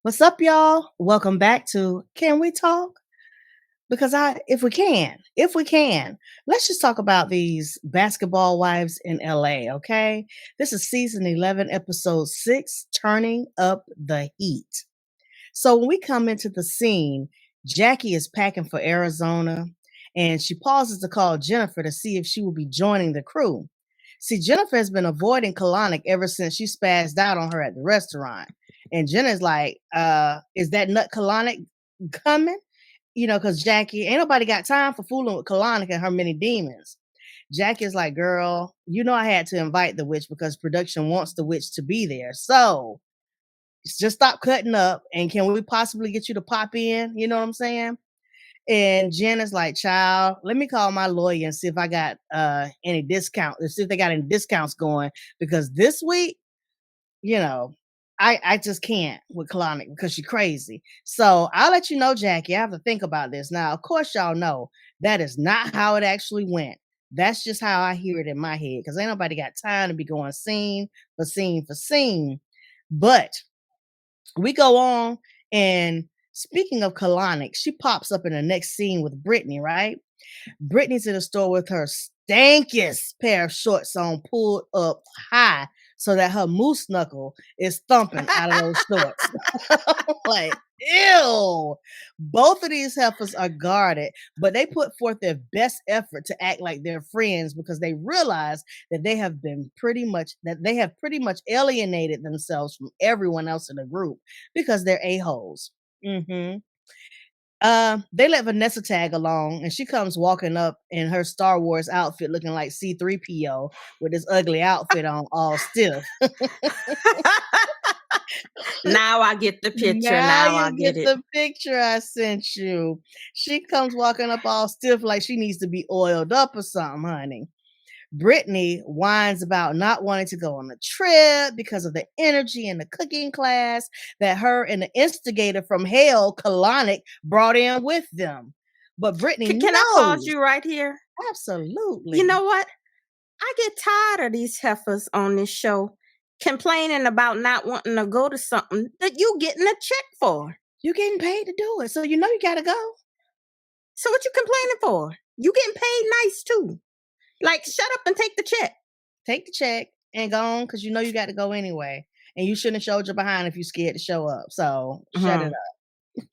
What's up, y'all? Welcome back to Can We Talk? Because if we can, let's just talk about these basketball wives in LA, okay? This is season 11, episode 6, Turning Up the Heat. So when we come into the scene, Jackie is packing for Arizona and she pauses to call Jennifer to see if she will be joining the crew. See, Jennifer has been avoiding Kalanick ever since she spazzed out on her at the restaurant. And Jenna's like, is that nut Kalanick coming? Because Jackie, ain't nobody got time for fooling with Kalanick and her many demons. Jackie is like, girl, I had to invite the witch because production wants the witch to be there. So just stop cutting up and can we possibly get you to pop in? You know what I'm saying? And Jen is like, child, let me call my lawyer and see if I got any discount, see if they got any discounts going. Because this week, you know, I just can't with Kalanick because she's crazy. So I'll let you know, Jackie. I have to think about this. Now, of course, y'all know that is not how it actually went. That's just how I hear it in my head. Because ain't nobody got time to be going scene for scene for scene. But we go on, and speaking of Kalanick, she pops up in the next scene with Brittany, right? Brittany's in the store with her stankiest pair of shorts on, pulled up high so that her moose knuckle is thumping out of those shorts. Like, ew. Both of these heifers are guarded, but they put forth their best effort to act like they're friends because they realize that they have pretty much alienated themselves from everyone else in the group because they're a-holes. Mm-hmm. They let Vanessa tag along, and she comes walking up in her Star Wars outfit, looking like C-3PO with this ugly outfit on, all stiff. Now I get the picture. Now Now I you get get it. the picture I sent you. She comes walking up all stiff like she needs to be oiled up or something, honey. Brittany whines about not wanting to go on the trip because of the energy in the cooking class that her and the instigator from hell, Kalanick, brought in with them. But Brittany Can I pause knows. you right here? Absolutely. You know what? I get tired of these heifers on this show complaining about not wanting to go to something that you getting a check for. You're getting paid to do it, so you know you gotta go. So what you complaining for? You getting paid nice too. Like, shut up and take the check. Take the check and go on because you know you got to go anyway. And you shouldn't have showed your behind if you're scared to show up. So shut it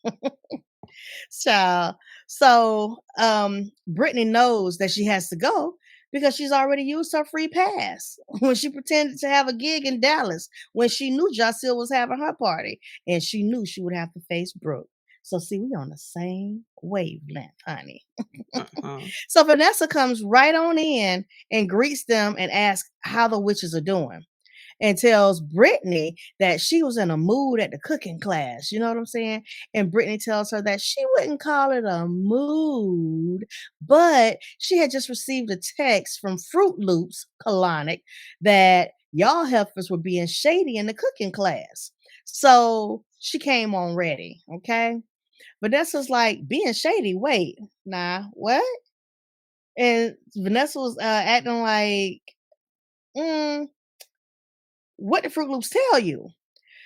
up. Brittany knows that she has to go because she's already used her free pass when she pretended to have a gig in Dallas when she knew Jacille was having her party and she knew she would have to face Brooke. So see, we on the same wavelength, honey. So Vanessa comes right on in and greets them and asks how the witches are doing and tells Brittany that she was in a mood at the cooking class. You know what I'm saying? And Brittany tells her that she wouldn't call it a mood, but she had just received a text from Fruit Loops, Kalanick, that y'all heifers were being shady in the cooking class. So she came on ready, okay? Vanessa's like, being shady, wait, nah, what? And Vanessa was acting like, what did Fruit Loops tell you?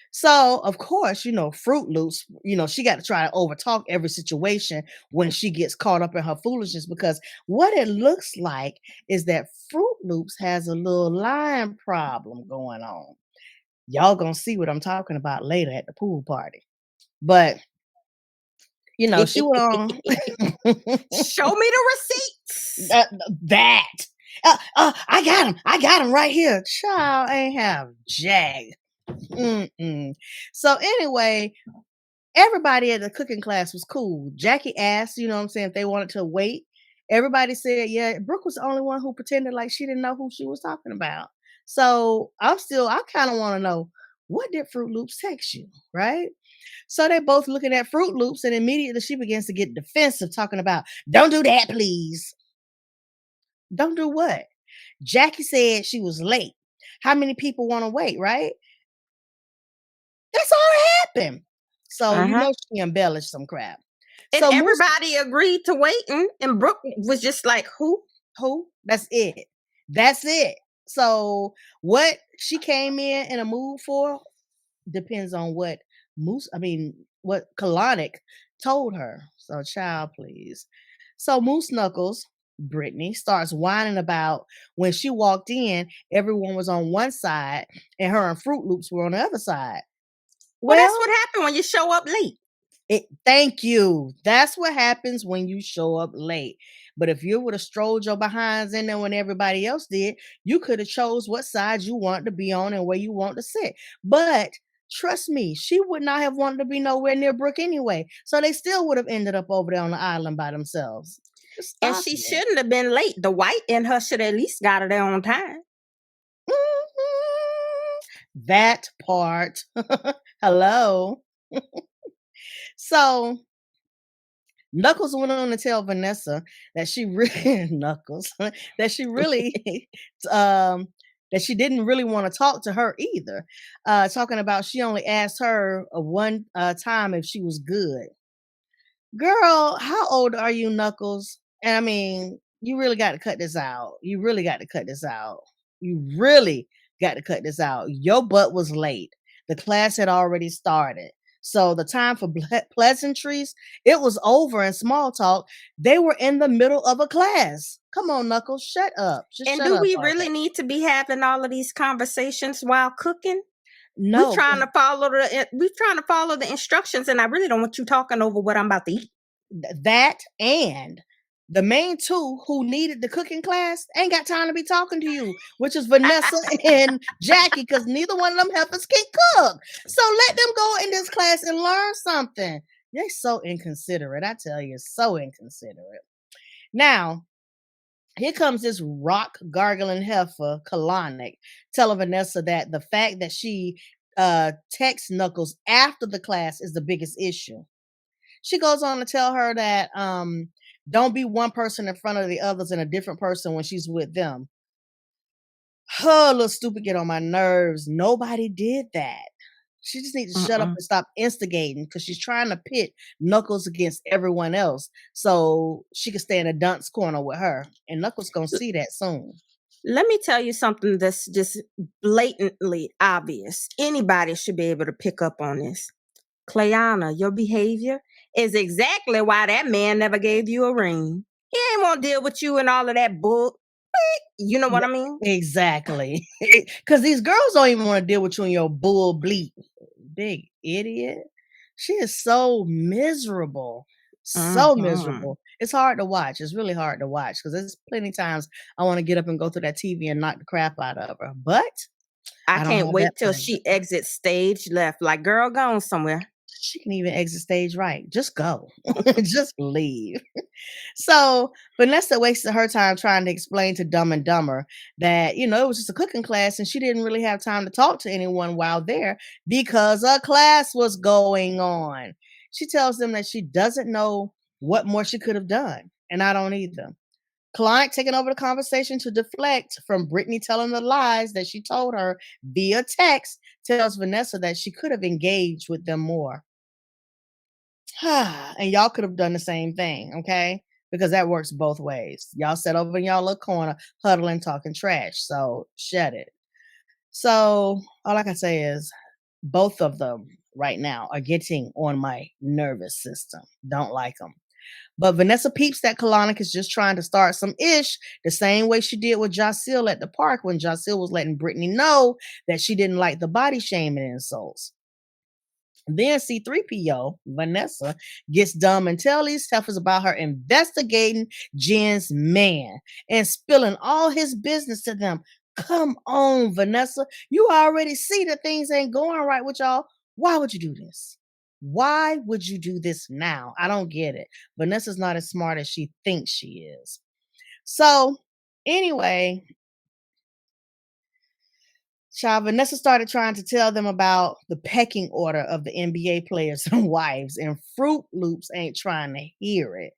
So, of course, Fruit Loops, she got to try to overtalk every situation when she gets caught up in her foolishness because what it looks like is that Fruit Loops has a little line problem going on. Y'all gonna see what I'm talking about later at the pool party. But, she went on. Show me the receipts. That. I got him right here. Child ain't have jack. So anyway, everybody at the cooking class was cool. Jackie asked, if they wanted to wait. Everybody said, yeah. Brooke was the only one who pretended like she didn't know who she was talking about. So I kind of want to know, what did Fruit Loops text you, right? So they're both looking at Fruit Loops, and immediately she begins to get defensive, talking about, don't do that, please. Don't do what? Jackie said she was late. How many people want to wait, right? That's all that happened. So she embellished some crap. And so everybody agreed to waiting, and Brooke was just like, who? That's it. That's it. So what she came in a mood for depends on what what Kalanick told her. So, child, please. So, Moose Knuckles, Brittany, starts whining about when she walked in, everyone was on one side and her and Fruit Loops were on the other side. Well, that's Well, what happened when you show up late. thank you. That's what happens when you show up late. But if you would have strolled your behinds in there when everybody else did, you could have chose what side you want to be on and where you want to sit. But trust me, she would not have wanted to be nowhere near Brooke anyway. So they still would have ended up over there on the island by themselves. Just And stop she it. shouldn't have been late. The white in her should at least got her there on time. Mhm. That part. Hello. So Knuckles went on to tell Vanessa that she really Knuckles that she really um that she didn't really want to talk to her either. Talking about she only asked her one time if she was good. Girl, how old are you, Knuckles? And I mean, you really got to cut this out. You really got to cut this out. You really got to cut this out. Your butt was late. The class had already started. So the time for pleasantries, it was over in small talk. They were in the middle of a class. Come on, Knuckles, shut up. Just And shut do up we really already. need to be having all of these conversations while cooking? We No, trying to follow the instructions, and I really don't want you talking over what I'm about to eat. That and the main two who needed the cooking class ain't got time to be talking to you, which is Vanessa and Jackie, because neither one of them helpers can cook. So let them go in this class and learn something. They're so inconsiderate. I tell you, so inconsiderate. Now, here comes this rock gargling heifer, Kalanick, telling Vanessa that the fact that she texts Knuckles after the class is the biggest issue. She goes on to tell her that don't be one person in front of the others and a different person when she's with them. Her little stupid get on my nerves. Nobody did that. She just needs to shut up Mm-mm. and stop instigating because she's trying to pit Knuckles against everyone else so she can stay in a dunce corner with her. And Knuckles gonna see that soon. Let me tell you something that's just blatantly obvious. Anybody should be able to pick up on this. Clayana, your behavior is exactly why that man never gave you a ring. He ain't want to deal with you and all of that bull. You know what I mean? Exactly. Because these girls don't even want to deal with you and your bull bleep. Big idiot. She is so miserable. So Hmm. miserable. It's hard to watch. It's really hard to watch because there's plenty times I want to get up and go through that TV and knock the crap out of her. But I I don't can't have that wait till pleasure. she exits stage left. Like, girl, gone somewhere. She can even exit stage right. Just go. Just leave. So Vanessa wasted her time trying to explain to Dumb and Dumber that, it was just a cooking class and she didn't really have time to talk to anyone while there because a class was going on. She tells them that she doesn't know what more she could have done, and I don't either. Client taking over the conversation to deflect from Brittany telling the lies that she told her via text tells Vanessa that she could have engaged with them more. And y'all could have done the same thing, okay? Because that works both ways. Y'all sat over in y'all little corner, huddling, talking trash. So shut it. So all I can say is both of them right now are getting on my nervous system. Don't like them. But Vanessa peeps that Kalanick is just trying to start some ish the same way she did with Jacille at the park when Jacille was letting Brittany know that she didn't like the body shaming insults. Then C3PO, Vanessa, gets dumb and tell these heifers about her investigating Jen's man and spilling all his business to them. Come on, Vanessa. You already see that things ain't going right with y'all. Why would you do this? Why would you do this now? I don't get it. Vanessa's not as smart as she thinks she is. So, anyway, child, Vanessa started trying to tell them about the pecking order of the NBA players' wives, and Fruit Loops ain't trying to hear it.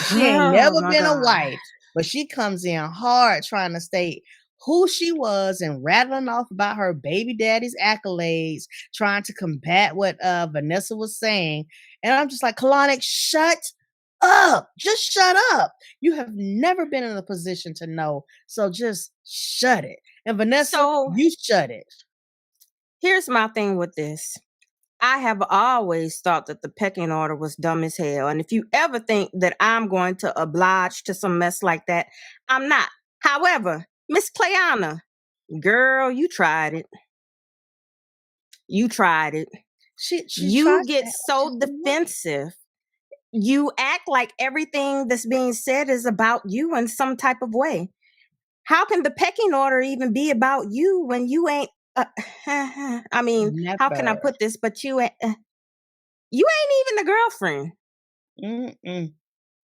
She ain't Oh never my been a God. wife, but she comes in hard trying to state who she was and rattling off about her baby daddy's accolades, trying to combat what Vanessa was saying. And I'm just like, Kalanick, shut up. Just shut up. You have never been in a position to know. So just shut it. And Vanessa, So you shut it. here's my thing with this. I have always thought that the pecking order was dumb as hell. And if you ever think that I'm going to oblige to some mess like that, I'm not. However, Miss Clayana, girl, you tried it. You tried it. She You tries to get to so do what? defensive. You act like everything that's being said is about you in some type of way. How can the pecking order even be about you when you ain't? I mean, how can I Never. put this? But you ain't even the girlfriend. Mm-mm.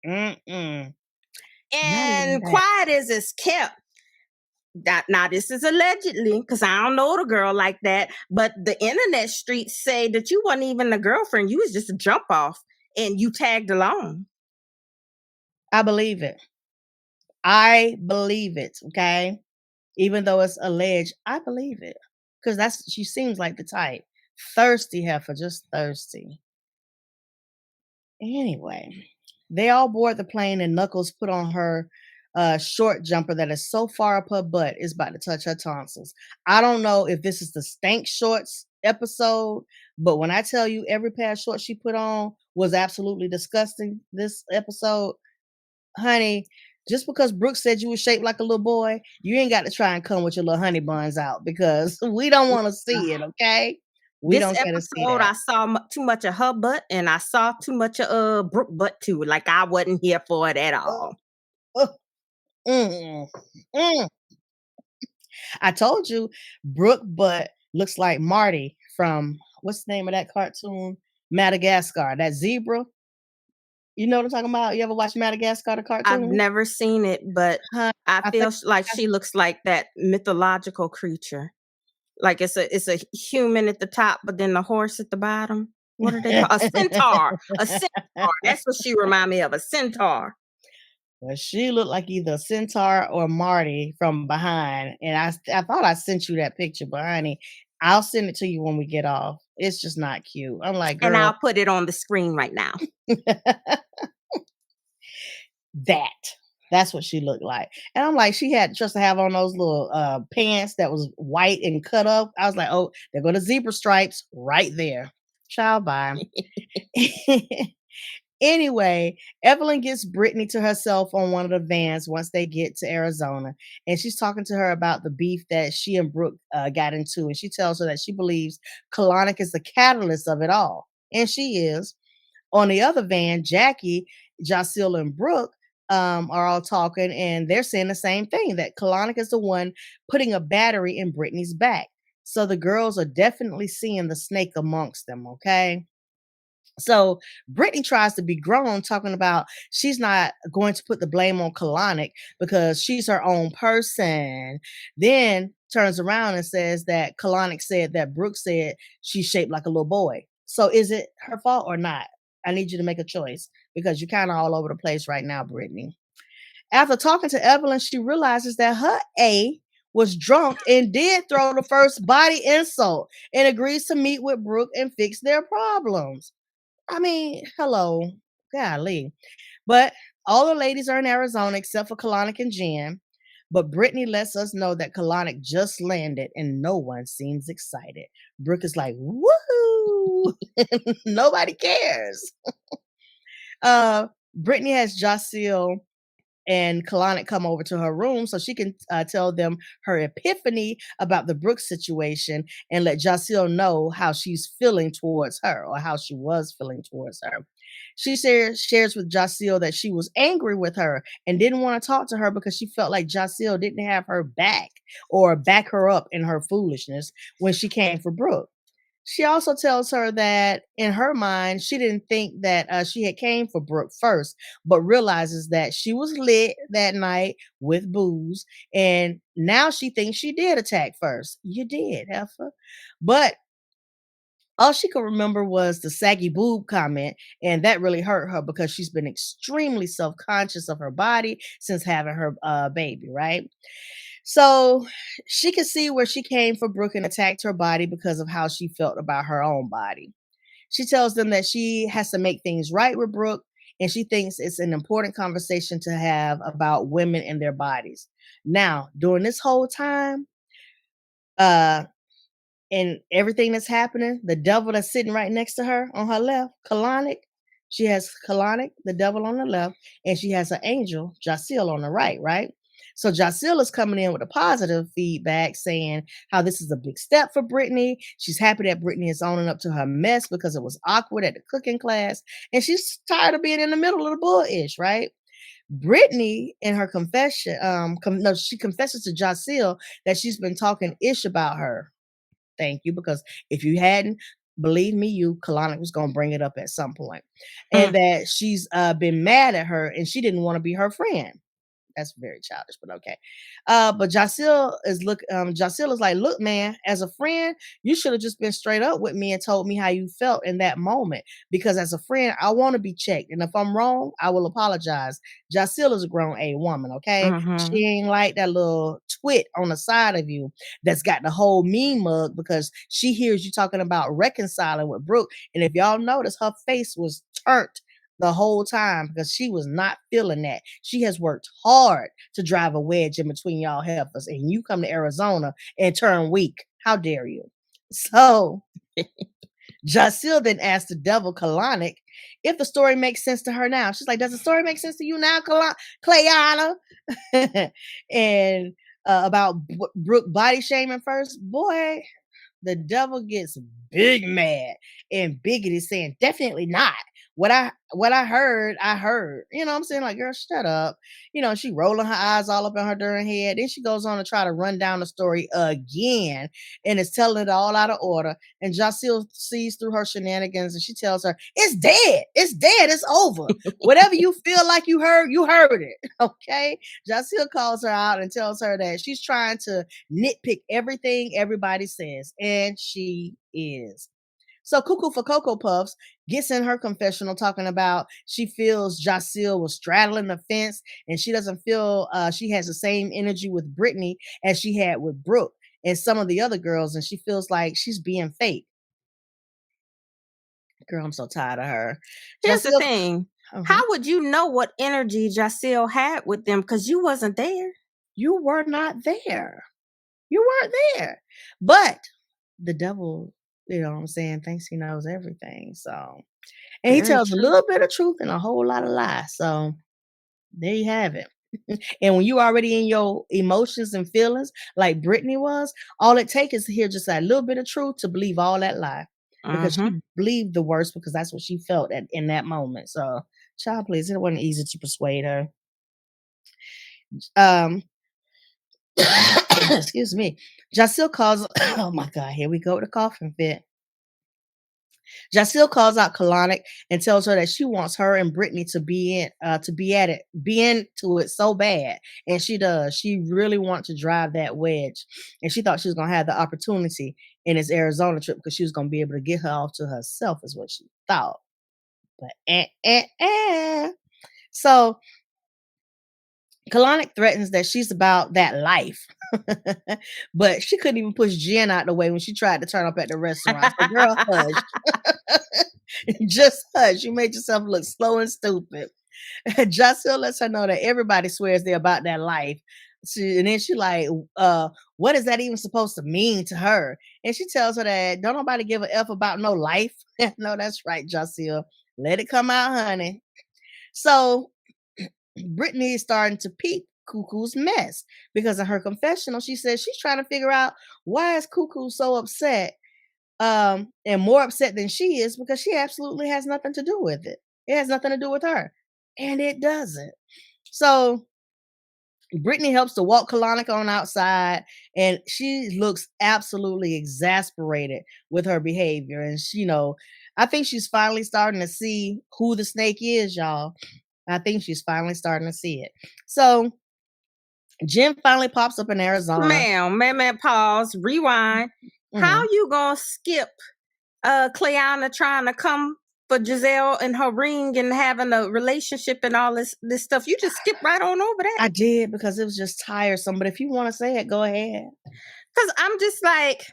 Mm-mm. Not even And that. quiet as it's kept. Now this is allegedly, because I don't know the girl like that. But the internet streets say that you wasn't even the girlfriend. You was just a jump off, and you tagged along. I believe it. I believe it, okay? Even though it's alleged, I believe it. Because she seems like the type. Thirsty heifer, just thirsty. Anyway, they all board the plane and Knuckles put on her short jumper that is so far up her butt is about to touch her tonsils. I don't know if this is the stank shorts episode, but when I tell you every pair of shorts she put on was absolutely disgusting this episode, honey, just because Brooke said you were shaped like a little boy, you ain't got to try and come with your little honey buns out because we don't want to see it, okay? We This don't care to see episode, that. I saw too much of her butt, and I saw too much of Brooke butt too. Like I wasn't here for it at all. Uh, mm, mm. I told you, Brooke butt looks like Marty from what's the name of that cartoon? Madagascar. That zebra. You know what I'm talking about? You ever watch Madagascar, the I've cartoon? never seen it, but Huh? I I feel think like she looks like that mythological creature. Like it's a human at the top, but then the horse at the bottom. What are they called? A centaur. A centaur. That's what she remind me of. A centaur. well, she looked like either a centaur or Marty from behind. And I thought I sent you that picture, but honey, I'll send it to you when we get off. It's just not cute. I'm like, And I'll girl, put it on the screen right now. that. That's what she looked like. And I'm like, she had just to have on those little pants that was white and cut up. I was like, oh, there go the zebra stripes right there. Child bye. Anyway, Evelyn gets Brittany to herself on one of the vans once they get to Arizona. And she's talking to her about the beef that she and Brooke got into. And she tells her that she believes colonic is the catalyst of it all. And she is. On the other van, Jackie, Jacille, and Brooke are all talking, and they're saying the same thing that Kalanick is the one putting a battery in Brittany's back. So the girls are definitely seeing the snake amongst them, okay? So Brittany tries to be grown, talking about she's not going to put the blame on Kalanick because she's her own person. Then turns around and says that Kalanick said that Brooke said she's shaped like a little boy. So is it her fault or not? I need you to make a choice because you're kind of all over the place right now, Brittany. After talking to Evelyn, she realizes that her A was drunk and did throw the first body insult and agrees to meet with Brooke and fix their problems. I mean, hello, golly. But all the ladies are in Arizona except for Kalanick and Jen. But Brittany lets us know that Kalanick just landed and no one seems excited. Brooke is like, woohoo! Nobody cares. Brittany has Jacille and Kalanick come over to her room so she can tell them her epiphany about the Brooks situation and let Jacille know how she's feeling towards her or how she was feeling towards her. She shares with Jacille that she was angry with her and didn't want to talk to her because she felt like Jacille didn't have her back or back her up in her foolishness when she came for Brooke. She also tells her that in her mind, she didn't think that she had came for Brooke first, but realizes that she was lit that night with booze, and now she thinks she did attack first. You did, Heifer. But all she could remember was the saggy boob comment, and that really hurt her because she's been extremely self-conscious of her body since having her baby, right? So she could see where she came for Brooke and attacked her body because of how she felt about her own body. She tells them that she has to make things right with Brooke, and she thinks it's an important conversation to have about women and their bodies. Now, during this whole time, uh, and everything that's happening, the devil that's sitting right next to her on her left, Kalanick, she has Kalanick, the devil on the left, and she has an angel, Jacil, on the right, right? So Jacil is coming in with a positive feedback saying how this is a big step for Brittany. She's happy that Brittany is owning up to her mess because it was awkward at the cooking class. And she's tired of being in the middle of the bullish, right? Brittany in her confession, no, she confesses to Jacil that she's been talking ish about her. Thank you, because if you hadn't, believe me, you Kalani was gonna bring it up at some point, and Mm. that she's been mad at her and she didn't want to be her friend. That's very childish, but okay. But Jacil is like, look, man, as a friend, you should have just been straight up with me and told me how you felt in that moment. Because as a friend, I want to be checked. And if I'm wrong, I will apologize. Jacil is a grown A woman, okay? Mhm. She ain't like that little twit on the side of you that's got the whole mean mug because she hears you talking about reconciling with Brooke. And if y'all notice, her face was turned the whole time because she was not feeling that. She has worked hard to drive a wedge in between y'all heifers, and you come to Arizona and turn weak. How dare you? So Jacil then asked the devil, Kalanick, if the story makes sense to her now. She's like, does the story make sense to you now, Clayana? And about Brooke body shaming first. Boy, the devil gets big mad and bigoted saying definitely not. What I heard, I heard. You know what I'm saying? Like, girl, shut up. She rolling her eyes all up in her darn head. Then she goes on to try to run down the story again and is telling it all out of order. And Jacil sees through her shenanigans and she tells her, it's dead. It's dead. It's over. Whatever you feel like you heard it. Okay. Jacil calls her out and tells her that she's trying to nitpick everything everybody says, and she is. So Cuckoo for Cocoa Puffs gets in her confessional talking about she feels Jacil was straddling the fence and she doesn't feel she has the same energy with Brittany as she had with Brooke and some of the other girls, and she feels like she's being fake. Girl, I'm so tired of her. Here's the Jacil, thing. uh-huh. How would you know what energy Jacil had with them? Because you wasn't there. You were not there. You weren't there. But the devil, you know what I'm saying, thinks he knows everything. So, and he Very tells a true. little bit of truth and a whole lot of lies. So there you have it. And when you already in your emotions and feelings, like Brittany was, all it takes is to hear just a little bit of truth to believe all that lie. Because Mhm. she believed the worst because that's what she felt in that moment. So, child, please, it wasn't easy to persuade her. Um, excuse me. Jacil calls, oh my God, here we go with the coughing fit. Jacil calls out Kalanick and tells her that she wants her and Brittany be into it so bad. And she does. She really wants to drive that wedge. And she thought she was gonna have the opportunity in this Arizona trip because she was gonna be able to get her off to herself, is what she thought. But So Kalanick threatens that she's about that life. But she couldn't even push Jen out the way when she tried to turn up at the restaurant. So girl, hush. Just hush. You made yourself look slow and stupid. Jacil lets her know that everybody swears they're about that life. And then she like, what is that even supposed to mean to her? And she tells her that don't nobody give a F about no life. No, that's right, Jacil. Let it come out, honey. So Brittany is starting to peep Cuckoo's mess because in her confessional, she says she's trying to figure out why is Cuckoo so upset, and more upset than she is because she absolutely has nothing to do with it. It has nothing to do with her, and it doesn't. So Brittany helps to walk Kalanick on outside, and she looks absolutely exasperated with her behavior. And she, I think she's finally starting to see who the snake is, y'all. I think she's finally starting to see it. So Jim finally pops up in Arizona. Ma'am, pause, rewind. How Mhm. you gonna skip Cleanna trying to come for Giselle and her ring and having a relationship and all this stuff? You just skip right on over that. I did because it was just tiresome. But if you want to say it, go ahead. Because I'm just like,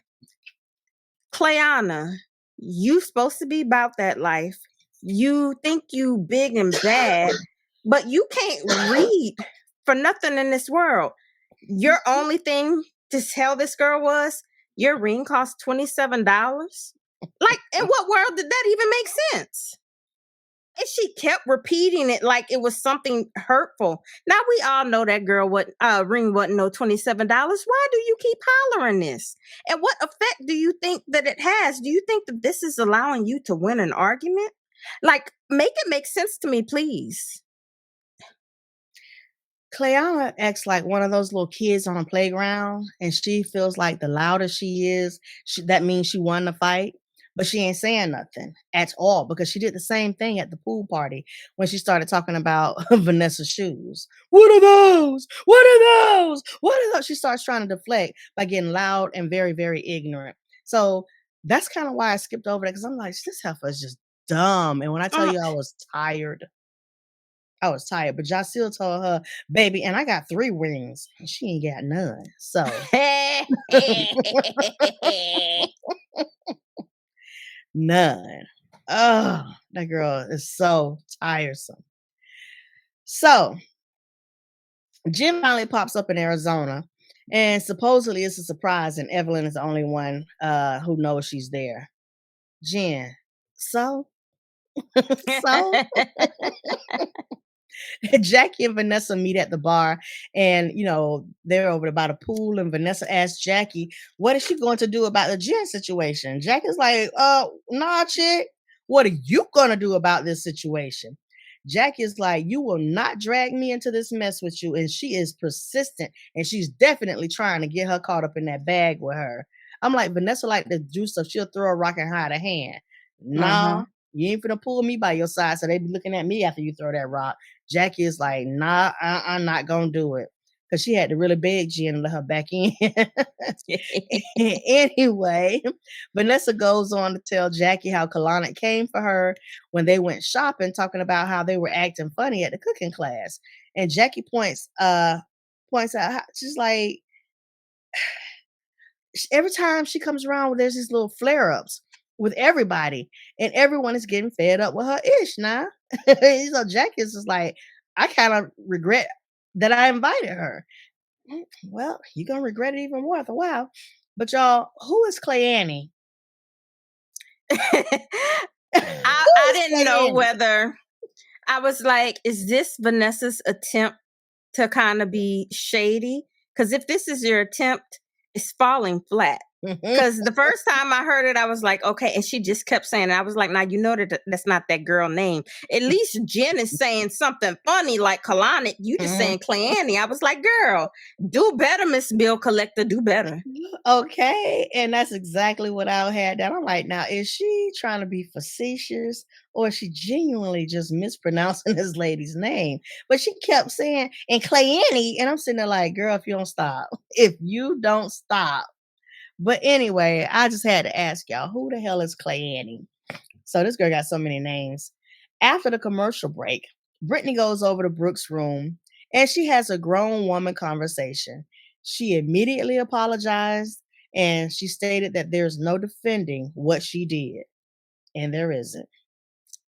Cleanna, you supposed to be about that life. You think you big and bad, but you can't read for nothing in this world. Your only thing to tell this girl was Your ring cost $27? Like, in what world did that even make sense? And she kept repeating it like it was something hurtful. Now we all know that girl what ring wasn't no $27. Why do you keep hollering this? And what effect do you think that it has? Do you think that this is allowing you to win an argument? Like, make it make sense to me, please. Cleana acts like one of those little kids on a playground, and she feels like the louder she is, that means she won the fight. But she ain't saying nothing at all because she did the same thing at the pool party when she started talking about Vanessa's shoes. What are those? What are those? What are those? She starts trying to deflect by getting loud and very, very ignorant. So that's kind of why I skipped over that because I'm like, this heifer is just dumb. And when I tell Mm. you I was tired, but Jacille told her, "Baby, and I got 3 rings, and she ain't got none." So, none. Oh, that girl is so tiresome. So, Jim finally pops up in Arizona, and supposedly it's a surprise, and Evelyn is the only one who knows she's there. Jen, so? So? Jackie and Vanessa meet at the bar, and they're over by the pool. And Vanessa asks Jackie, "What is she going to do about the Jen situation?" Jackie's like, nah, chick. What are you gonna do about this situation?" Jackie is like, "You will not drag me into this mess with you." And she is persistent, and she's definitely trying to get her caught up in that bag with her. I'm like, Vanessa like to do stuff. She'll throw a rock and hide a hand. Uh-huh. Nah, you ain't finna pull me by your side, so they be looking at me after you throw that rock. Jackie is like, "Nah, I'm not gonna do it." Because she had to really beg Jen to let her back in. Anyway, Vanessa goes on to tell Jackie how Kalana came for her when they went shopping, talking about how they were acting funny at the cooking class. And Jackie points out she's like, every time she comes around, there's these little flare ups with everybody, and everyone is getting fed up with her ish now. So Jackie is just like, I kind of regret that I invited her. Well, you're gonna regret it even more after a while. But y'all, who is Clay Annie? Who I is didn't Clay know Annie? whether I was like, is this Vanessa's attempt to kind of be shady? Because if this is your attempt, it's falling flat. Because the first time I heard it, I was like, okay. And she just kept saying it. I was like, now you know that's not that girl name. At least Jen is saying something funny like Kalani. You just saying Cleanne. I was like, girl, do better, Miss Bill Collector. Do better. Okay, and that's exactly what I had down. I'm like, now is she trying to be facetious or is she genuinely just mispronouncing this lady's name? But she kept saying, and Clayani, and I'm sitting there like, girl, if you don't stop, if you don't stop. But anyway, I just had to ask y'all, who the hell is Clayani? So this girl got so many names. After the commercial break, Brittany goes over to Brooke's room and she has a grown woman conversation. She immediately apologized and she stated that there's no defending what she did. And there isn't.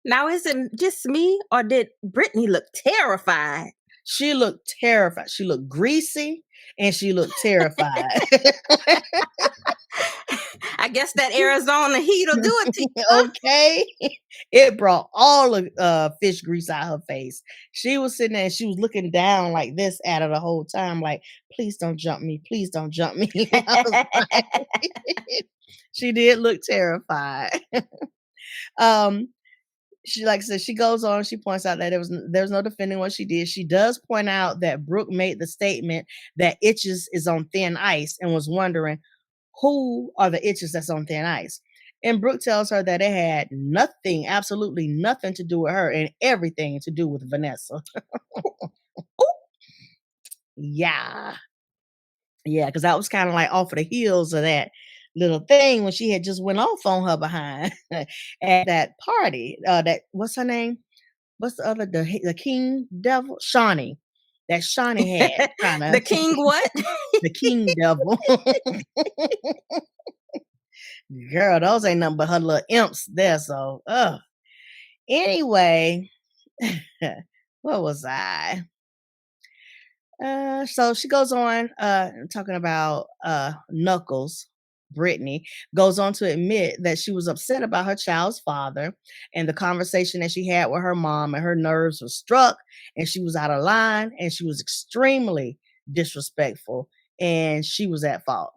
Now, is it just me or did Brittany look terrified? She looked terrified. She looked greasy and she looked terrified. I guess that Arizona heat will do it to you. Huh? Okay. It brought all the fish grease out her face. She was sitting there and she was looking down like this at her the whole time, like, please don't jump me. Please don't jump me. I was like, she did look terrified. um, she like I said, she goes on, she points out that there's no defending what she did. She does point out that Brooke made the statement that itches is on thin ice and was wondering who are the itches that's on thin ice. And Brooke tells her that it had nothing, absolutely nothing to do with her and everything to do with Vanessa. Yeah. Yeah, because I was kind of like off of the heels of that little thing when she had just went off on her behind at that party. That what's her name? What's the other the king devil? Shawnee. That Shawnee had kind of The king what? the king devil. Girl, those ain't nothing but her little imps there. So, anyway, what was I? So she goes on talking about Knuckles. Brittany, goes on to admit that she was upset about her child's father and the conversation that she had with her mom, and her nerves were struck and she was out of line and she was extremely disrespectful and she was at fault.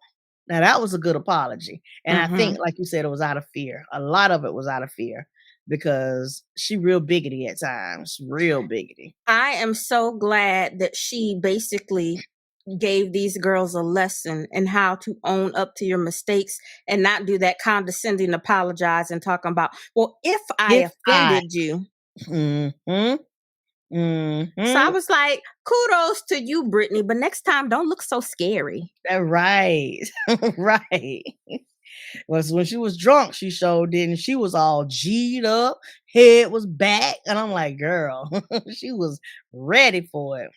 Now that was a good apology. And I think, Mhm. like you said, it was out of fear. A lot of it was out of fear because she real biggity at times, real biggity. I am so glad that she basically gave these girls a lesson in how to own up to your mistakes and not do that condescending apologize and talking about, well, if I If I offended you. mhm, So I mhm. was like, kudos to you, Brittany, but next time don't look so scary. Right. Right. Was when she was drunk, she showed didn't. She was all G'd up, head was back, and I'm like, girl, she was ready for it,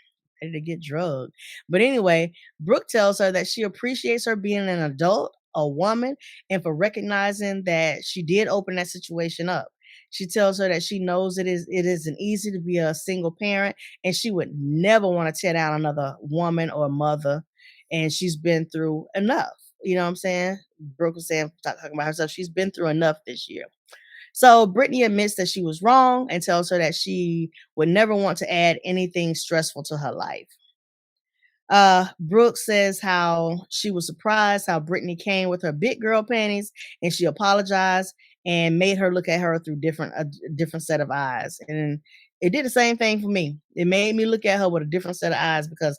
ready to get drugged. But anyway, Brooke tells her that she appreciates her being an adult, a woman, and for recognizing that she did open that situation up. She tells her that she knows it isn't easy to be a single parent, and she would never want to tear down another woman or mother, and she's been through enough. You know what I'm saying? Brooke was saying, talking about herself, she's been through enough this year. So Brittany admits that she was wrong and tells her that she would never want to add anything stressful to her life. Brooke says how she was surprised how Brittany came with her big girl panties and she apologized and made her look at her through different set of eyes. And it did the same thing for me. It made me look at her with a different set of eyes because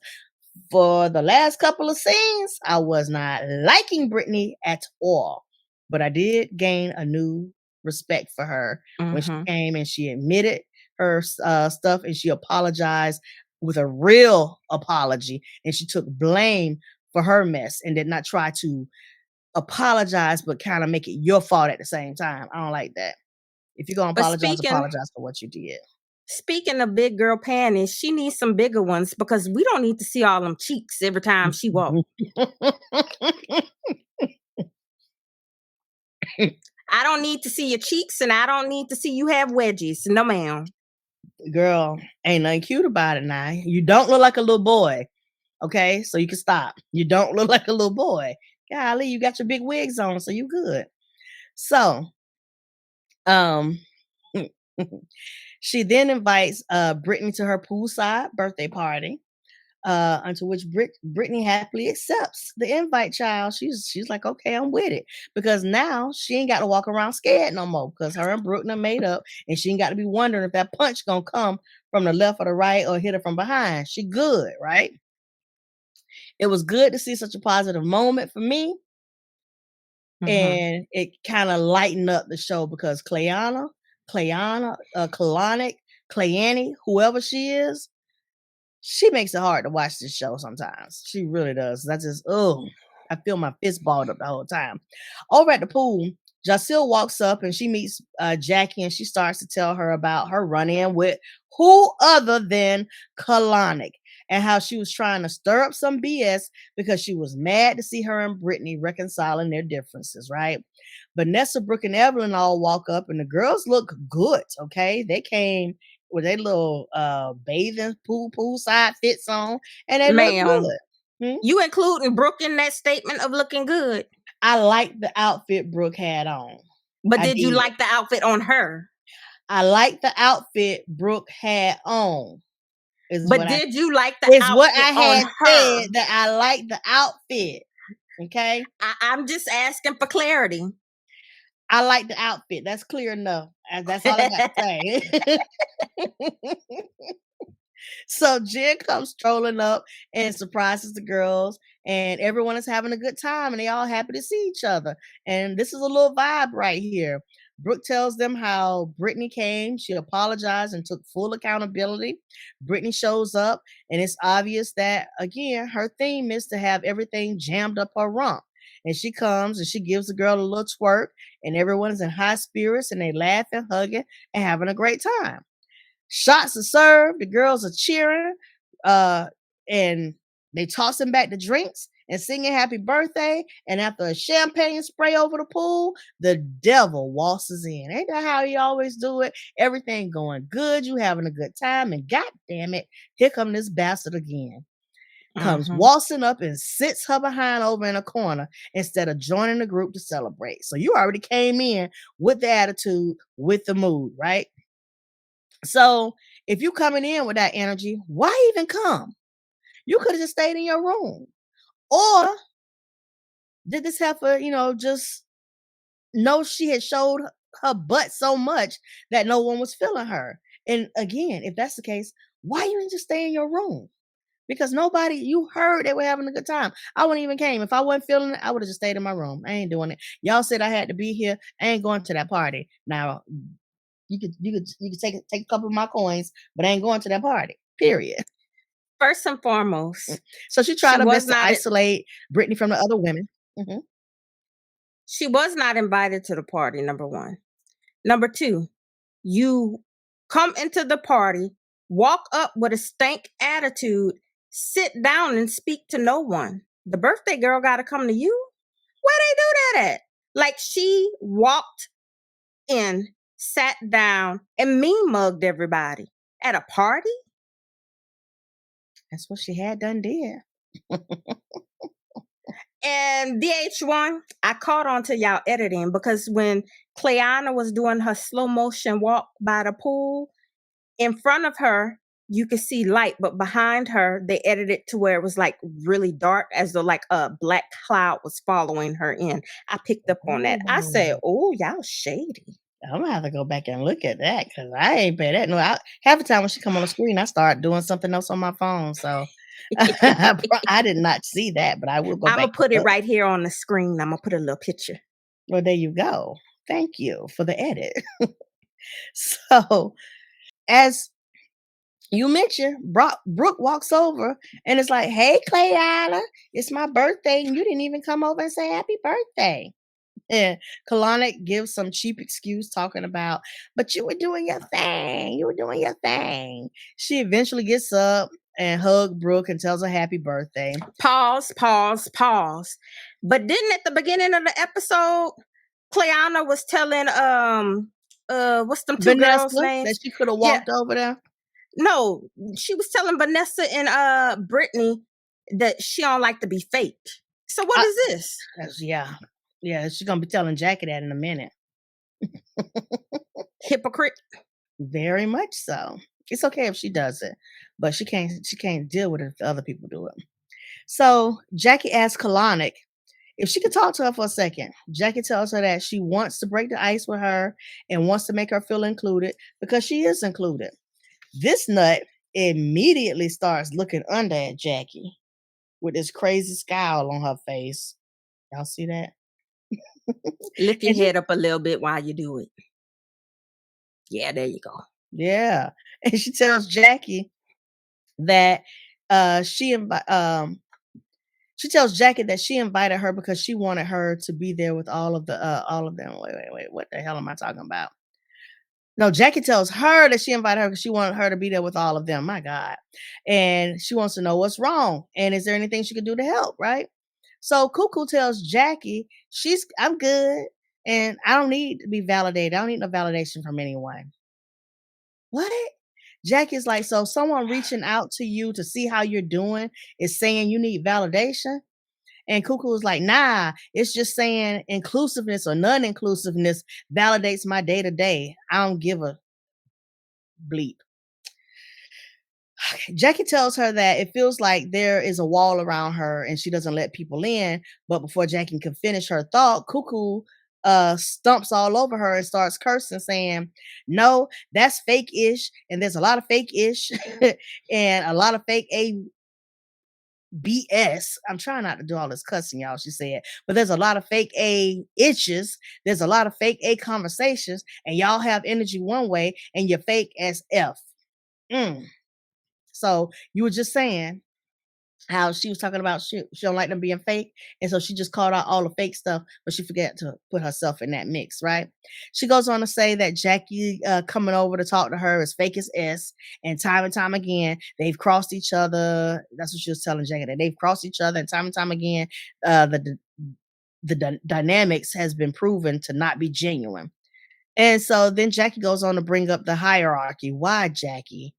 for the last couple of scenes, I was not liking Brittany at all, but I did gain a new respect for her when she Mhm. came and she admitted her stuff and she apologized with a real apology and she took blame for her mess and did not try to apologize but kind of make it your fault at the same time. I don't like that. If you're gonna But apologize for what you did. speaking of big girl panties, she needs some bigger ones because we don't need to see all them cheeks every time she walk. I don't need to see your cheeks and I don't need to see you have wedgies. No, ma'am. Girl, ain't nothing cute about it now. You don't look like a little boy. Okay, so you can stop. You don't look like a little boy. Golly, you got your big wigs on, so you good. So, um, she then invites Brittany to her poolside birthday party. Unto which Brittany happily accepts the invite. Child, she's like, okay, I'm with it because now she ain't got to walk around scared no more because her and Brooke done made up, and she ain't got to be wondering if that punch gonna come from the left or the right or hit her from behind. She good, right? It was good to see such a positive moment for me, Mhm. and it kind of lightened up the show because Clayani, whoever she is, she makes it hard to watch this show sometimes. She really does. I feel my fist balled up the whole time. Over at the pool, Jacille walks up and she meets Jackie and she starts to tell her about her run-in with who other than Kalanick and how she was trying to stir up some BS because she was mad to see her and Brittany reconciling their differences, right? Vanessa, Brooke, and Evelyn all walk up and the girls look good, okay? They came with their little bathing poolside fits on and they look Ma'am, good. Hmm? you including Brooke in that statement of looking good. I like the outfit Brooke had on. But I did you did. like the outfit on her? I like the outfit Brooke had on. But did you like the Is what outfit I on had her? said that I like the outfit. Okay? I'm just asking for clarity. I like the outfit. That's clear enough. That's all I got to say. So Jen comes strolling up and surprises the girls, and everyone is having a good time, and they all happy to see each other. And this is a little vibe right here. Brooke tells them how Brittany came. She apologized and took full accountability. Brittany shows up, and it's obvious that, again, her theme is to have everything jammed up her rump. And she comes and she gives the girl a little twerk, and everyone's in high spirits, and they laughing, hugging, and having a great time. Shots are served, the girls are cheering, uh, and they tossing back the drinks and singing happy birthday. And after a champagne spray over the pool, the devil waltzes in. Ain't that how he always do it? Everything going good, you having a good time, and god damn it, here come this bastard again. comes Mhm. waltzing up and sits her behind over in a corner instead of joining the group to celebrate. So you already came in with the attitude, with the mood, right? So if you coming in with that energy, why even come? You could have just stayed in your room. Or did this heifer, just know she had showed her butt so much that no one was feeling her? And again, if that's the case, why you didn't just stay in your room? Because nobody, you heard they were having a good time. I wouldn't even came. If I wasn't feeling it, I would have just stayed in my room. I ain't doing it. Y'all said I had to be here. I ain't going to that party. Now you could take a couple of my coins, but I ain't going to that party. Period. First and foremost, So she she tried her was best to not isolate Brittany from the other women. Mhm. she was not invited to the party, number 1. Number 2, you come into the party, walk up with a stank attitude, sit down and speak to no one. The birthday girl got to come to you? Where they do that at? Like she walked in, sat down, and mean mugged everybody at a party? That's what she had done did. And DH1, I caught on to y'all editing because when Cleanna was doing her slow motion walk by the pool, in front of her, you could see light, but behind her, they edited to where it was like really dark, as though like a black cloud was following her in. I picked up on that. I said, Oh, "Oh, y'all shady." I'm gonna have to go back and look at that because I ain't pay that. No, half the time when she come on the screen, I start doing something else on my phone. So I did not see that, but I will go I'm back gonna and put it look. right here on the screen. I'm gonna put a little picture. Well, there you go. Thank you for the edit. So, as you mentioned, Brooke walks over and it's like, "Hey, Clayana, it's my birthday, and you didn't even come over and say happy birthday." And Kalanick gives some cheap excuse talking about, "But you were doing your thing. You were doing your thing." She eventually gets up and hugs Brooke and tells her happy birthday. Pause, pause, pause. But didn't at the beginning of the episode, Cleanna was telling what's them two girls' Vanessa, that names? she could have Yeah, walked over there. no, she was telling Vanessa and Brittany that she don't like to be fake. So what I, is this? yeah, yeah, she's gonna be telling Jackie that in a minute. Hypocrite. Very much so. It's okay if she does it, but she can't deal with it if the other people do it. So Jackie asks Kalanick if she could talk to her for a second. Jackie tells her that she wants to break the ice with her and wants to make her feel included because she is included. This nut immediately starts looking under at Jackie with this crazy scowl on her face. Y'all see that? Lift your And head up a little bit while you do it. Yeah, there you go. yeah, and she tells Jackie that she tells Jackie that she invited her because she wanted her to be there with all of them. Wait. What the hell am I talking about? No, Jackie tells her that she invited her because she wanted her to be there with all of them. My God. And she wants to know what's wrong. And is there anything she could do to help, right? So Cuckoo tells Jackie, I'm good and I don't need to be validated. I don't need no validation from anyone. What? Jackie's like, so someone reaching out to you to see how you're doing is saying you need validation? And Cuckoo was like, nah, it's just saying inclusiveness or non-inclusiveness validates my day to day. I don't give a bleep. Jackie tells her that it feels like there is a wall around her and she doesn't let people in. But before Jackie can finish her thought, Cuckoo stumps all over her and starts cursing, saying, "No, that's fake ish. And there's a lot of fake ish and a lot of fake BS. I'm trying not to do all this cussing, y'all," she said. "But there's a lot of fake A itches. There's a lot of fake A conversations. And y'all have energy one way and you're fake as F." Mm. So you were just saying how she was talking about she don't like them being fake. And so she just called out all the fake stuff, but she forgot to put herself in that mix, right? She goes on to say that Jackie coming over to talk to her is fake as S. And time again, they've crossed each other. That's what she was telling Jackie, that they've crossed each other. And time again, the dynamics has been proven to not be genuine. And so then Jackie goes on to bring up the hierarchy. Why, Jackie?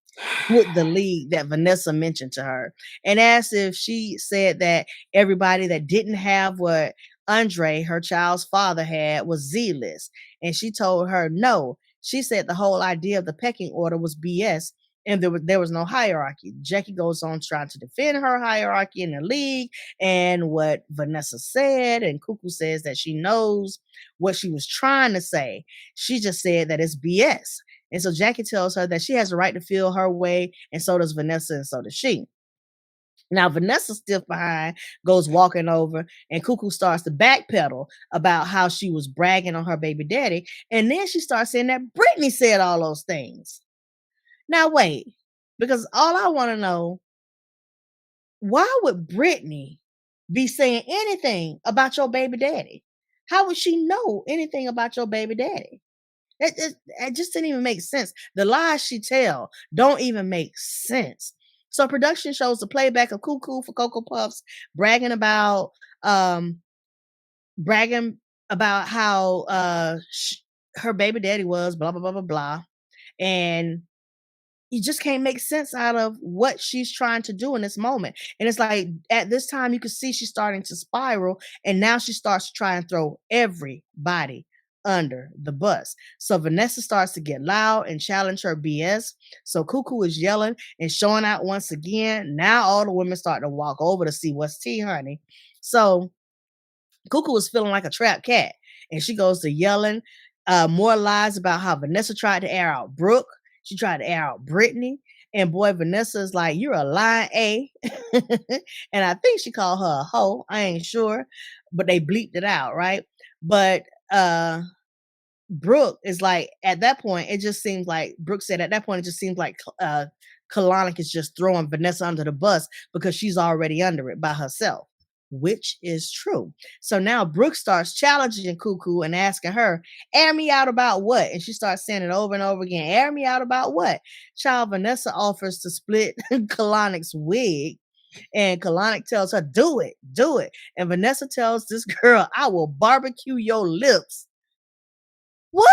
with the league that Vanessa mentioned to her, and asked if she said that everybody that didn't have what Andre, her child's father, had was zealous. And she told her no. She said the whole idea of the pecking order was BS and there was no hierarchy. Jackie goes on trying to defend her hierarchy in the league and what Vanessa said. And Cuckoo says that she knows what she was trying to say. She just said that it's BS. And so Jackie tells her that she has the right to feel her way, and so does Vanessa, and so does she. Now, Vanessa, stiff behind, goes walking over, and Cuckoo starts to backpedal about how she was bragging on her baby daddy. And then she starts saying that Britney said all those things. Now, wait, because all I want to know, why would Britney be saying anything about your baby daddy? How would she know anything about your baby daddy? It just didn't even make sense. The lies she tell don't even make sense. So production shows the playback of Cuckoo for Cocoa Puffs bragging about um bragging about how her baby daddy was blah blah blah blah blah, and you just can't make sense out of what she's trying to do in this moment. And it's like at this time you can see she's starting to spiral, and now she starts to try and throw everybody under the bus. So Vanessa starts to get loud and challenge her BS. So Cuckoo is yelling and showing out once again. Now all the women start to walk over to see what's tea, honey. So Cuckoo is feeling like a trapped cat, and she goes to yelling more lies about how Vanessa tried to air out Brooke. She tried to air out Brittany, and boy, Vanessa is like, "You're a lying A," and I think she called her a hoe. I ain't sure, but they bleeped it out, right? But Brooke is like, at that point, it just seems like Brooke said at that point, it just seems like Kalanick is just throwing Vanessa under the bus because she's already under it by herself, which is true. So now Brooke starts challenging Cuckoo and asking her, air me out about what? And she starts saying it over and over again, air me out about what? Child, Vanessa offers to split Kalanick's wig. And Kalanick tells her, do it, do it. And Vanessa tells this girl, I will barbecue your lips. What?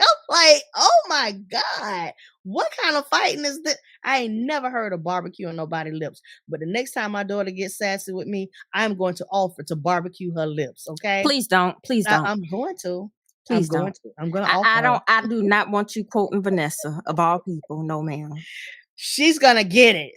I'm like, oh my God, what kind of fighting is this? I ain't never heard of barbecuing nobody's lips. But the next time my daughter gets sassy with me, I'm going to offer to barbecue her lips. Okay. Please don't. Please don't. I'm going to. I'm Please going don't. to. I'm going to I offer her. don't. I do not want you quoting Vanessa of all people. No, ma'am. She's going to get it.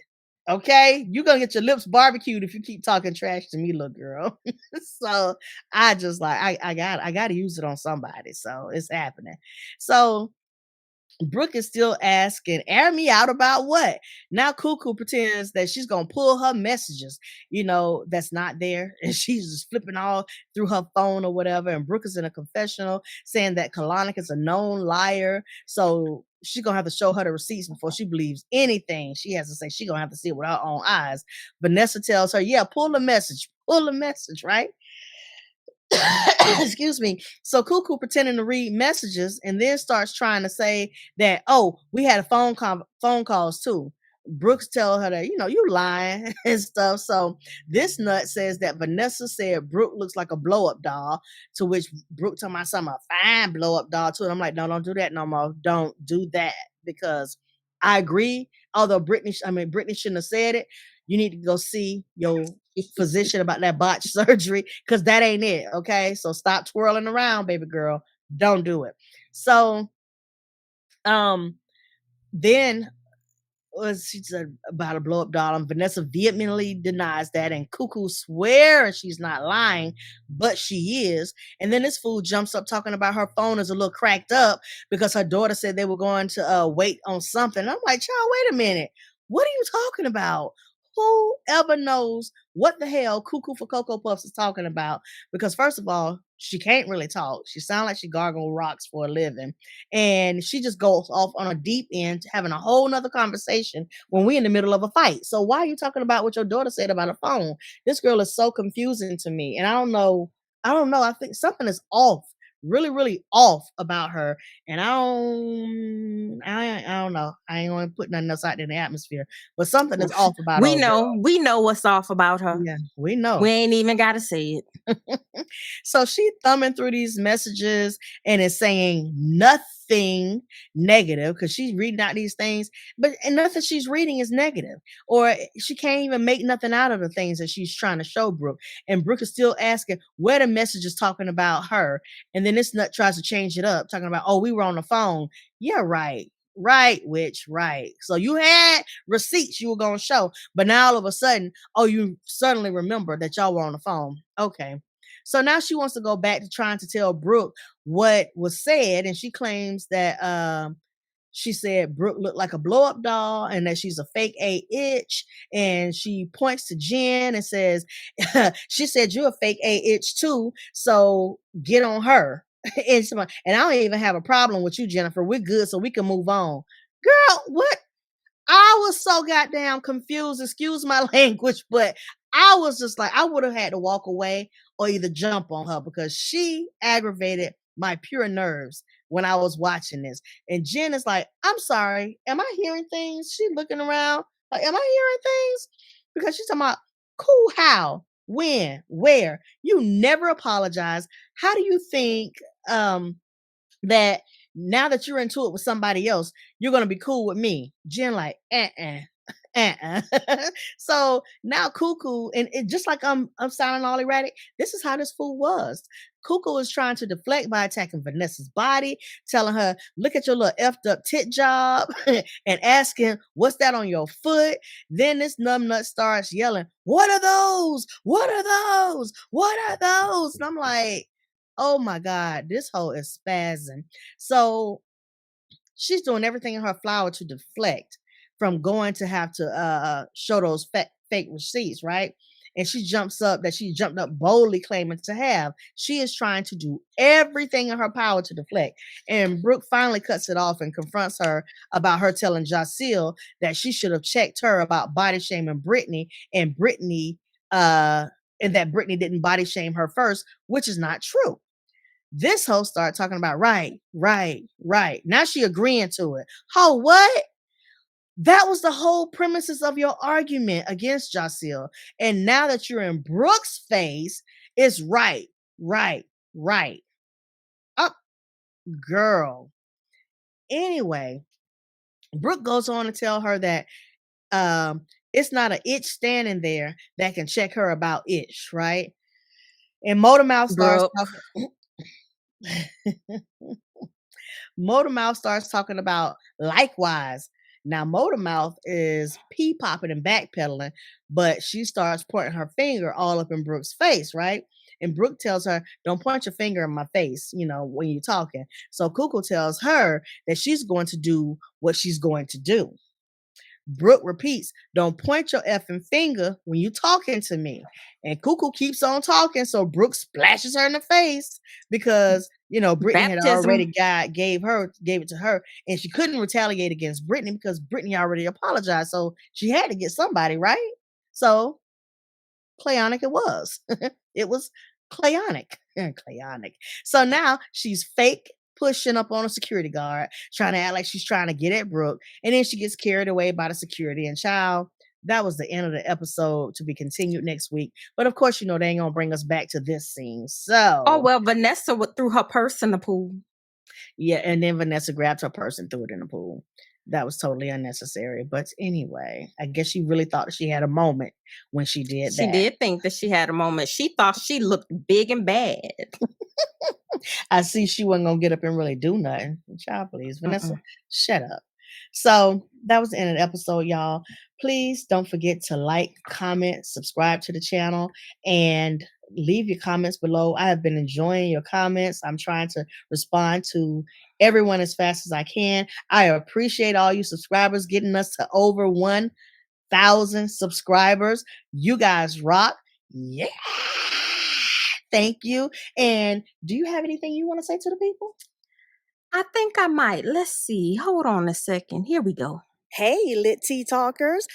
Okay. You're going to get your lips barbecued if you keep talking trash to me, little girl. So I just like, I got to use it on somebody. So it's happening. So Brooke is still asking, air me out about what? Now Cuckoo pretends that she's gonna pull her messages, that's not there. And she's just flipping all through her phone or whatever. And Brooke is in a confessional saying that Kalanick is a known liar. So she's gonna have to show her the receipts before she believes anything she has to say. She's gonna have to see it with her own eyes. Vanessa tells her, yeah, pull the message, right? Excuse me. So Cuckoo pretending to read messages and then starts trying to say that, oh, we had a phone calls too. Brooks tell her that, you lying and stuff. So this nut says that Vanessa said Brooke looks like a blow up doll, to which Brooke told my son a fine blow up doll too. And I'm like, no, don't do that no more. Don't do that, because I agree. Although Britney shouldn't have said it. You need to go see your physician about that botched surgery, because that ain't it. Okay. So stop twirling around, baby girl. Don't do it. So then she said about a blow up doll, and Vanessa vehemently denies that, and Cuckoo swears she's not lying, but she is. And then this fool jumps up talking about her phone is a little cracked up because her daughter said they were going to wait on something. And I'm like, child, wait a minute. What are you talking about? Who ever knows what the hell Cuckoo for Cocoa Puffs is talking about? Because first of all, she can't really talk. She sounds like she gargle rocks for a living. And she just goes off on a deep end, having a whole nother conversation when we're in the middle of a fight. So why are you talking about what your daughter said about a phone? This girl is so confusing to me. And I don't know. I think something is off, really, really off about her. And I don't know. I ain't gonna put nothing else out there in the atmosphere. But something is off about We old girl. know. We know what's off about her. Yeah, we We know. ain't even got to say it. So she thumbing through these messages and is saying nothing negative because she's reading out these things, but and nothing she's reading is negative, or she can't even make nothing out of the things that she's trying to show Brooke. And Brooke is still asking where the message is talking about her, and then this nut tries to change it up, talking about, oh, we were on the phone. Yeah, right. Right, witch, right. So you had receipts you were gonna show, but now all of a sudden, oh, you suddenly remember that y'all were on the phone. Okay. So now she wants to go back to trying to tell Brooke what was said, and she claims that she said Brooke looked like a blow up doll and that she's a fake A itch. And she points to Jen and says, she said, you're a fake A itch too. So get on her. And I don't even have a problem with you, Jennifer. We're good, so we can move on. Girl, what? I was so goddamn confused. Excuse my language, but I was just like, I would have had to walk away or either jump on her because she aggravated my pure nerves when I was watching this. And Jen is like, I'm sorry, am I hearing things? She looking around like, am I hearing things? Because she's talking about, cool, how, when, where? You never apologize. How do you think that now that you're into it with somebody else, you're gonna be cool with me? Jen like, uh-uh. So now Cuckoo, and it just like I'm sounding all erratic. This is how this fool was. Cuckoo is trying to deflect by attacking Vanessa's body, telling her, look at your little effed up tit job, and asking, what's that on your foot? Then this numbnut starts yelling, what are those? What are those? What are those? And I'm like, oh my God, this hoe is spazzing. So she's doing everything in her flower to deflect from going to have to show those fake receipts, right? And she jumps up that she jumped up boldly claiming to have. She is trying to do everything in her power to deflect. And Brooke finally cuts it off and confronts her about her telling Jacille that she should have checked her about body shaming Britney, and uh and that Britney didn't body shame her first, which is not true. This hoe started talking about right, right, right. Now she agreeing to it. Ho, what? That was the whole premises of your argument against Jacille. And now that you're in Brooke's face, it's right, right, right. Up, girl. Anyway, Brooke goes on to tell her that it's not an itch standing there that can check her about itch, right? And Motormouth starts Brooke. talking. Motormouth starts talking about likewise. Now, Motormouth is pee popping and backpedaling, but she starts pointing her finger all up in Brooke's face, right? And Brooke tells her, don't point your finger in my face, when you're talking. So Cuckoo tells her that she's going to do what she's going to do. Brooke repeats, don't point your effing finger when you talking to me. And Cuckoo keeps on talking, so Brooke splashes her in the face because, Brittany had already Baptism. gave it to her, and she couldn't retaliate against Brittany because Brittany already apologized. So she had to get somebody, right? So Clayonic it was. It was Clayonic. Clayonic. So now she's fake pushing up on a security guard, trying to act like she's trying to get at Brooke. And then she gets carried away by the security. And child, that was the end of the episode, to be continued next week. But of course, they ain't gonna bring us back to this scene. Oh, So well, Vanessa threw her purse in the pool. yeah, and then Vanessa grabbed her purse and threw it in the pool. That was totally unnecessary. But anyway, I guess she really thought she had a moment when she did She that. did think that she had a moment. She thought she looked big and bad. I see she wasn't gonna get up and really do nothing. Child, please, Vanessa, Mm-mm. shut up. So that was the end of the episode, y'all. Please don't forget to like, comment, subscribe to the channel, and leave your comments below. I have been enjoying your comments. I'm trying to respond to everyone as fast as I can. I appreciate all you subscribers getting us to over 1,000 subscribers. You guys rock. Yeah. Thank you. And do you have anything you want to say to the people? I think I might. Let's see. Hold on a second. Here we go. Hey, Lit Tea Talkers.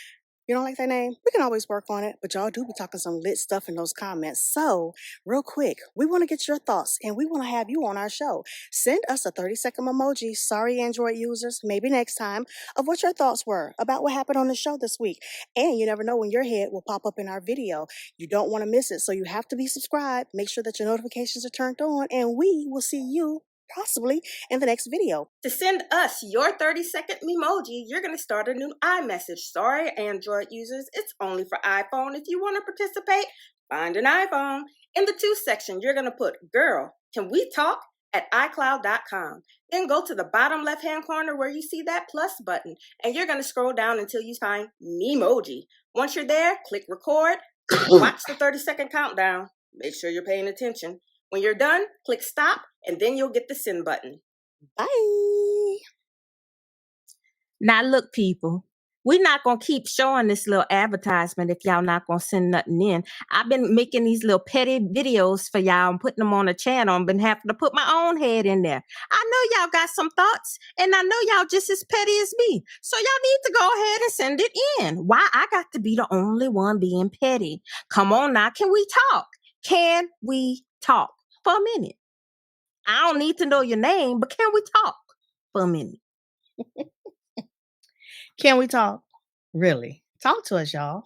You don't like that name? We can always work on it, but y'all do be talking some lit stuff in those comments. So, real quick, we want to get your thoughts and we want to have you on our show. Send us a 30-second emoji, sorry Android users, maybe next time, of what your thoughts were about what happened on the show this week. And you never know when your head will pop up in our video. You don't want to miss it, so you have to be subscribed. Make sure that your notifications are turned on, and we will see you possibly in the next video. To send us your 30-second emoji, you're going to start a new iMessage. Sorry, Android users, it's only for iPhone. If you want to participate, find an iPhone. In the to section, you're going to put, girl, can we talk? At iCloud.com. Then go to the bottom left-hand corner where you see that plus button, and you're going to scroll down until you find Memoji. Once you're there, click record, watch the 30-second countdown. Make sure you're paying attention. When you're done, click stop, and then you'll get the send button. Bye. Now, look, people, we're not going to keep showing this little advertisement if y'all not going to send nothing in. I've been making these little petty videos for y'all and putting them on the channel and been having to put my own head in there. I know y'all got some thoughts, and I know y'all just as petty as me. So y'all need to go ahead and send it in. Why I got to be the only one being petty? Come on now, can we talk? Can we talk for a minute? I don't need to know your name, but can we talk for a minute? Can we talk? Really? Talk to us, y'all.